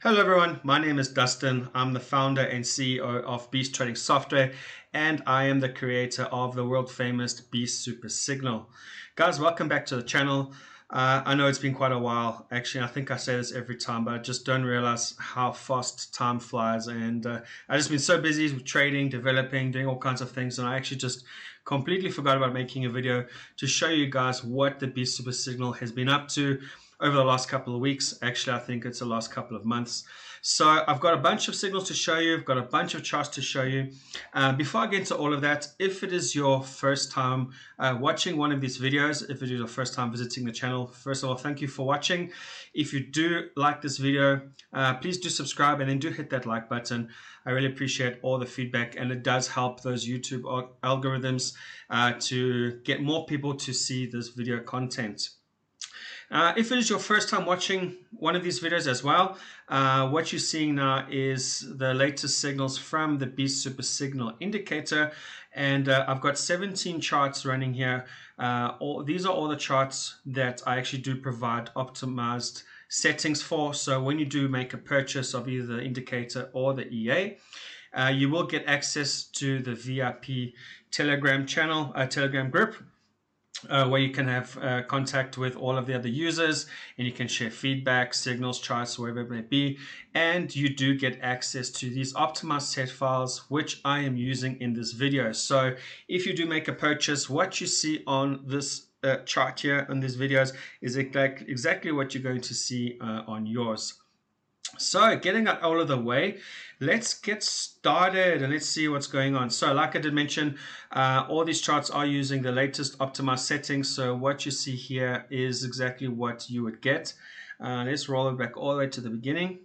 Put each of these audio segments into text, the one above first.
Hello everyone, my name is Dustin. I'm the founder and CEO of Beast Trading Software, and I am the creator of the world famous Beast Super Signal. Guys, welcome back to the channel. I know it's been quite a while. Actually, I think I say this every time, but I just don't realize how fast time flies. And I've just been so busy with trading, developing, doing all kinds of things, and I actually just completely forgot about making a video to show you guys what the Beast Super Signal has been up to over the last couple of weeks. Actually, I think it's the last couple of months. So I've got a bunch of signals to show you. I've got a bunch of charts to show you. Before I get into all of that, if it is your first time watching one of these videos, if it is your first time visiting the channel, first of all, thank you for watching. If you do like this video, please do subscribe and then do hit that like button. I really appreciate all the feedback, and it does help those YouTube algorithms to get more people to see this video content. If it is your first time watching one of these videos as well, what you're seeing now is the latest signals from the Beast Super Signal indicator, and I've got 17 charts running here. These are all the charts that I actually do provide optimized settings for. So when you do make a purchase of either the indicator or the EA, you will get access to the VIP Telegram channel, Telegram group, where you can have contact with all of the other users, and you can share feedback, signals, charts, wherever it may be. And you do get access to these optimized set files, which I am using in this video. So if you do make a purchase, what you see on this chart here on these videos is exactly what you're going to see on yours. So getting that all of the way, let's get started and let's see what's going on. So like I did mention, all these charts are using the latest optimized settings. So what you see here is exactly what you would get. Let's roll it back all the way to the beginning.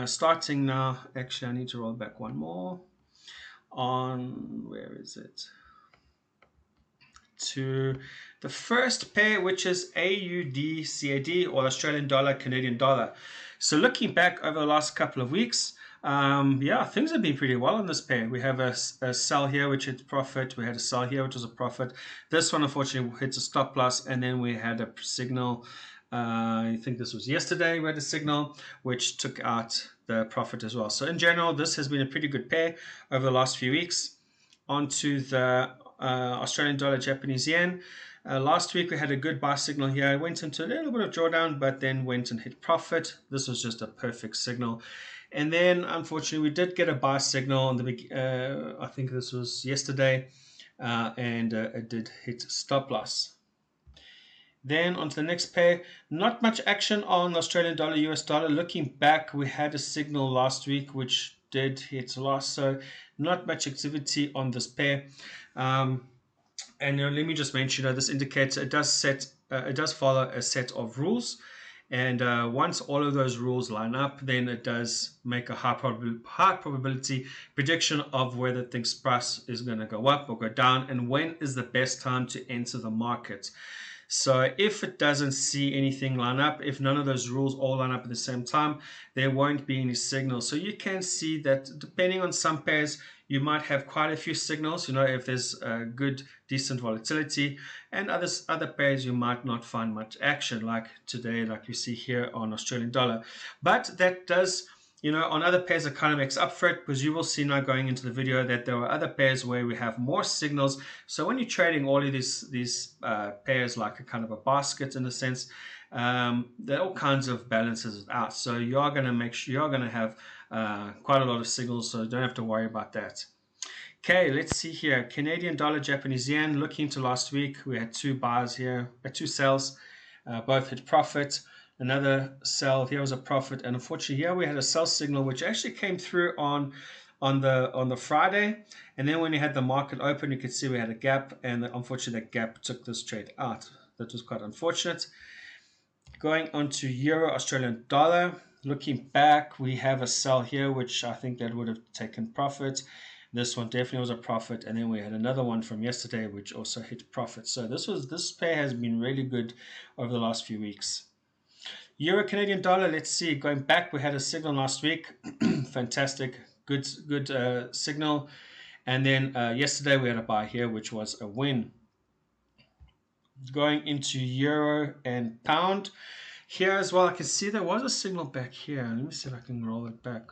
Starting now, actually I need to roll back one more on, where is it? To the first pair, which is AUD/CAD, or Australian dollar, Canadian dollar. So looking back over the last couple of weeks, yeah, things have been pretty well on this pair. We have a sell here, which hits profit. We had a sell here, which was a profit. This one, unfortunately, hits a stop loss. And then we had a signal. I think this was yesterday. We had a signal, which took out the profit as well. So in general, this has been a pretty good pair over the last few weeks. Onto the Australian dollar, Japanese yen. Last week we had a good buy signal here. It went into a little bit of drawdown, but then went and hit profit. This was just a perfect signal. And then unfortunately we did get a buy signal on the I think this was yesterday, and it did hit stop loss. Then onto the next pair, not much action on Australian dollar, US dollar. Looking back, we had a signal last week which did hit loss, so not much activity on this pair. And let me just mention, this indicator, it does follow a set of rules, and once all of those rules line up, then it does make a high probability prediction of whether things price is going to go up or go down, and when is the best time to enter the market. So if it doesn't see anything line up, if none of those rules all line up at the same time, there won't be any signals. So you can see that depending on some pairs, you might have quite a few signals, if there's good, decent volatility, and other pairs you might not find much action, like today, like you see here on Australian dollar. But that does, on other pairs, it kind of makes up for it, because you will see now going into the video that there are other pairs where we have more signals. So when you're trading all of these pairs like a kind of a basket in a sense, there are all kinds of balances out. So you are going to make sure you're going to have quite a lot of signals, so don't have to worry about that. Okay, let's see here. Canadian dollar, Japanese yen. Looking to last week, we had two buys here, two sells, both hit profit. Another sell here was a profit, and unfortunately here we had a sell signal which actually came through on the Friday, and then when you had the market open, you could see we had a gap, and unfortunately that gap took this trade out. That was quite unfortunate. Going on to euro, Australian dollar. Looking back, we have a sell here, which I think that would have taken profit. This one definitely was a profit, and then we had another one from yesterday which also hit profit. So this pair has been really good over the last few weeks. Euro Canadian dollar, let's see. Going back, we had a signal last week. Fantastic, good signal. And then yesterday we had a buy here, which was a win. Going into euro and pound. Here as well, I can see there was a signal back here. Let me see if I can roll it back.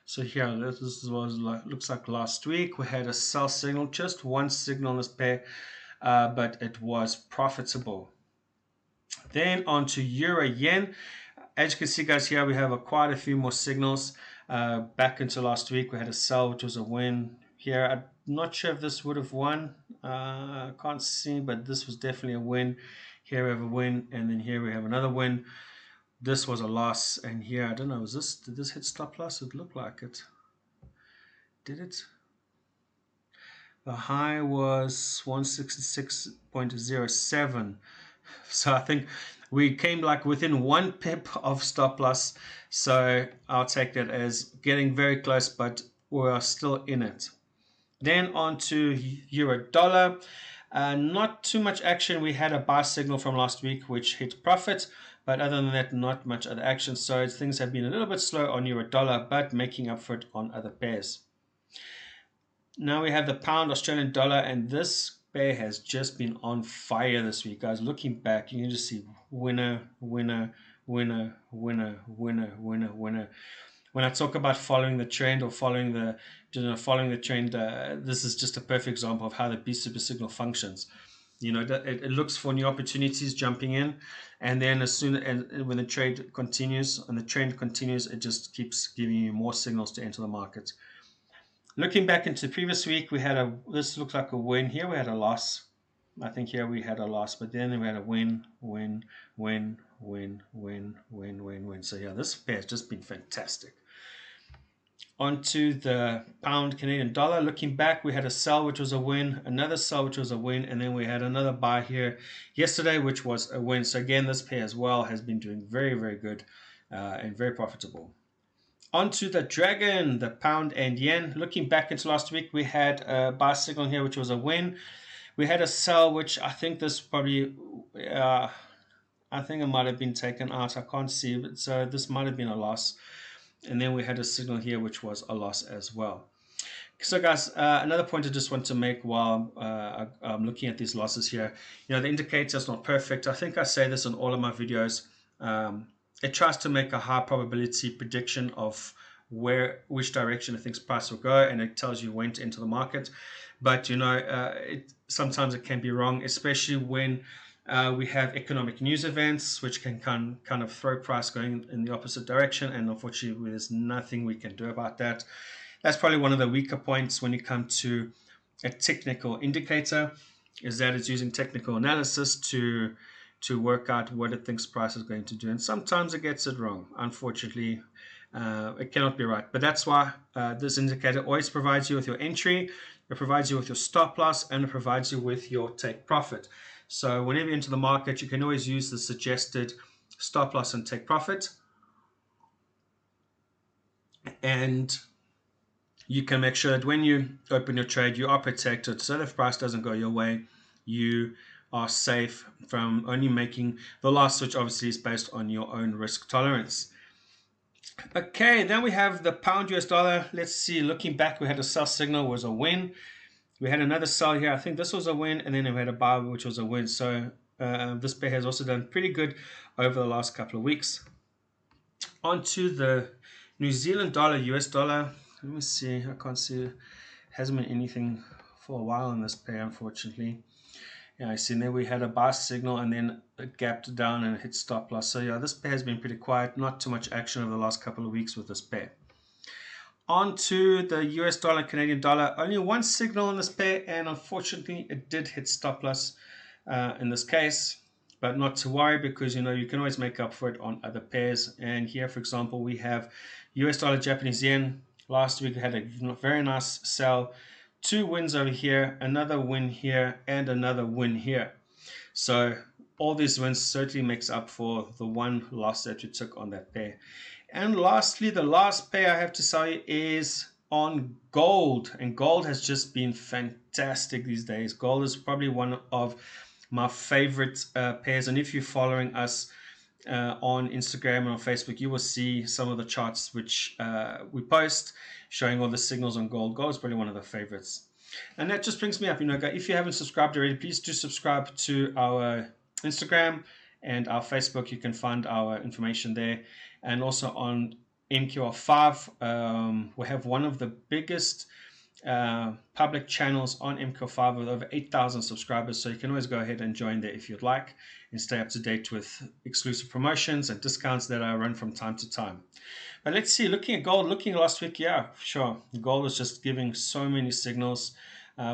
So here, this was looks like last week. We had a sell signal, just one signal in this pair, but it was profitable. Then on to Euro Yen. As you can see, guys, here we have quite a few more signals. Back into last week, we had a sell, which was a win. Here, I'm not sure if this would have won. I can't see, but this was definitely a win. Here we have a win, and then here we have another win. This was a loss, and here, I don't know, did this hit stop loss? It looked like it. Did it? The high was 166.07. So I think we came like within 1 pip of stop loss. So I'll take that as getting very close, but we are still in it. Then on to euro dollar. Not too much action. We had a buy signal from last week, which hit profit. But other than that, not much other action. So things have been a little bit slow on euro dollar, but making up for it on other pairs. Now we have the pound Australian dollar, and this pair has just been on fire this week, guys. Looking back, you can just see winner, winner, winner, winner, winner, winner, winner. When I talk about following the trend or following the trend, this is just a perfect example of how the B super signal functions. You know, it looks for new opportunities jumping in, and then when the trade continues and the trend continues, it just keeps giving you more signals to enter the market. Looking back into the previous week, this looks like a win. Here we had a loss. I think here we had a loss, but then we had a win, win, win, win, win, win, win, win. So yeah, this pair has just been fantastic. On to the pound Canadian dollar. Looking back, we had a sell, which was a win, another sell, which was a win, and then we had another buy here yesterday, which was a win. So again, this pair as well has been doing very, very good and very profitable. On to the dragon, the pound and yen. Looking back into last week, we had a buy signal here, which was a win. We had a sell, which I think this probably, I think it might have been taken out. I can't see it, so this might have been a loss. And then we had a signal here, which was a loss as well. So guys, another point I just want to make while I'm looking at these losses here. You know, the indicator is not perfect. I think I say this in all of my videos. It tries to make a high probability prediction of which direction it thinks price will go, and it tells you when to enter the market. But you know, sometimes it can be wrong, especially when we have economic news events, which can kind of throw price going in the opposite direction. And unfortunately, there's nothing we can do about that. That's probably one of the weaker points when you come to a technical indicator, is that it's using technical analysis to work out what it thinks price is going to do. And sometimes it gets it wrong. Unfortunately, it cannot be right. But that's why this indicator always provides you with your entry, it provides you with your stop loss, and it provides you with your take profit. So whenever you enter the market, you can always use the suggested stop loss and take profit. And you can make sure that when you open your trade, you are protected. So that if price doesn't go your way, you are safe from only making the loss, which obviously is based on your own risk tolerance. Okay, then we have the pound US dollar. Let's see, looking back, we had a sell signal, was a win. We had another sell here. I think this was a win, and then we had a buy, which was a win. So this pair has also done pretty good over the last couple of weeks. On to the New Zealand dollar, US dollar. Let me see. I can't see. It hasn't been anything for a while in this pair, unfortunately. Yeah, I see there we had a buy signal, and then it gapped down and it hit stop loss. So yeah, this pair has been pretty quiet. Not too much action over the last couple of weeks with this pair. On to the US dollar, Canadian dollar. Only one signal in this pair, and unfortunately it did hit stop loss in this case. But not to worry, because you know you can always make up for it on other pairs. And here, for example, we have US dollar, Japanese yen. Last week we had a very nice sell. 2 wins over here, another win here, and another win here. So all these wins certainly makes up for the one loss that you took on that pair. And lastly, the last pair I have to say is on gold. And gold has just been fantastic these days. Gold is probably one of my favorite pairs. And if you're following us on Instagram and on Facebook, you will see some of the charts which we post showing all the signals on gold. Gold is probably one of the favorites. And that just brings me up, you know, if you haven't subscribed already, please do subscribe to our Instagram and our Facebook. You can find our information there, and also on MQL5. We have one of the biggest public channels on MQL5 with over 8,000 subscribers, so you can always go ahead and join there if you'd like and stay up to date with exclusive promotions and discounts that I run from time to time. But let's see, looking at gold, looking last week, yeah, sure, gold was just giving so many signals.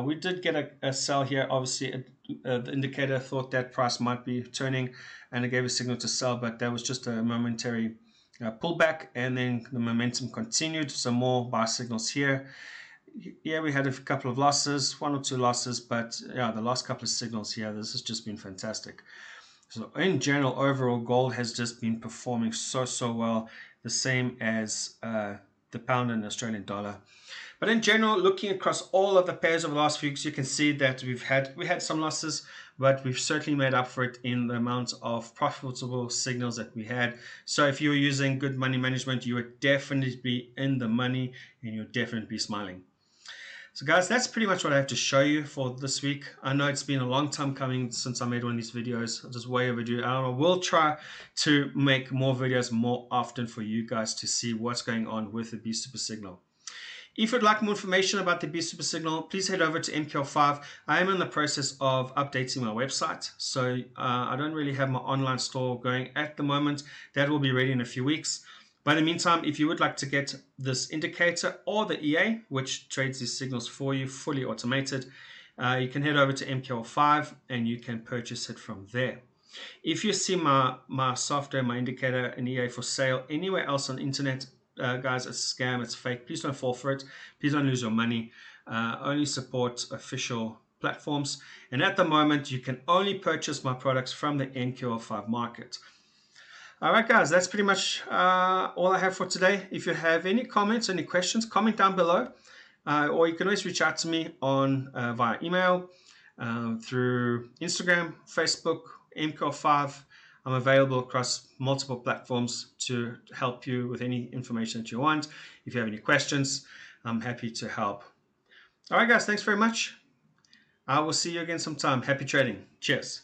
We did get a sell here. Obviously, the indicator thought that price might be turning, and it gave a signal to sell, but that was just a momentary pullback, and then the momentum continued. Some more buy signals here. Yeah, we had a couple of losses, one or two losses, but yeah, the last couple of signals here, this has just been fantastic. So in general, overall, gold has just been performing so well, the same as the pound and Australian dollar. But in general, looking across all of the pairs over the last few weeks, you can see that we had some losses, but we've certainly made up for it in the amount of profitable signals that we had. So if you were using good money management, you would definitely be in the money and you'll definitely be smiling. So guys, that's pretty much what I have to show you for this week. I know it's been a long time coming since I made one of these videos. Just way overdue. I don't know, we'll try to make more videos more often for you guys to see what's going on with the B Super Signal. If you'd like more information about the B Super Signal, please head over to MQL5. I am in the process of updating my website, so I don't really have my online store going at the moment. That will be ready in a few weeks. But in the meantime, if you would like to get this indicator or the EA, which trades these signals for you, fully automated, you can head over to MQL5 and you can purchase it from there. If you see my software, my indicator, and EA for sale anywhere else on the internet, guys, it's a scam, it's fake. Please don't fall for it. Please don't lose your money. Only support official platforms. And at the moment, you can only purchase my products from the MQL5 market. All right, guys, that's pretty much all I have for today. If you have any comments, any questions, comment down below. Or you can always reach out to me on via email, through Instagram, Facebook, MQL5. I'm available across multiple platforms to help you with any information that you want. If you have any questions, I'm happy to help. All right, guys, thanks very much. I will see you again sometime. Happy trading. Cheers.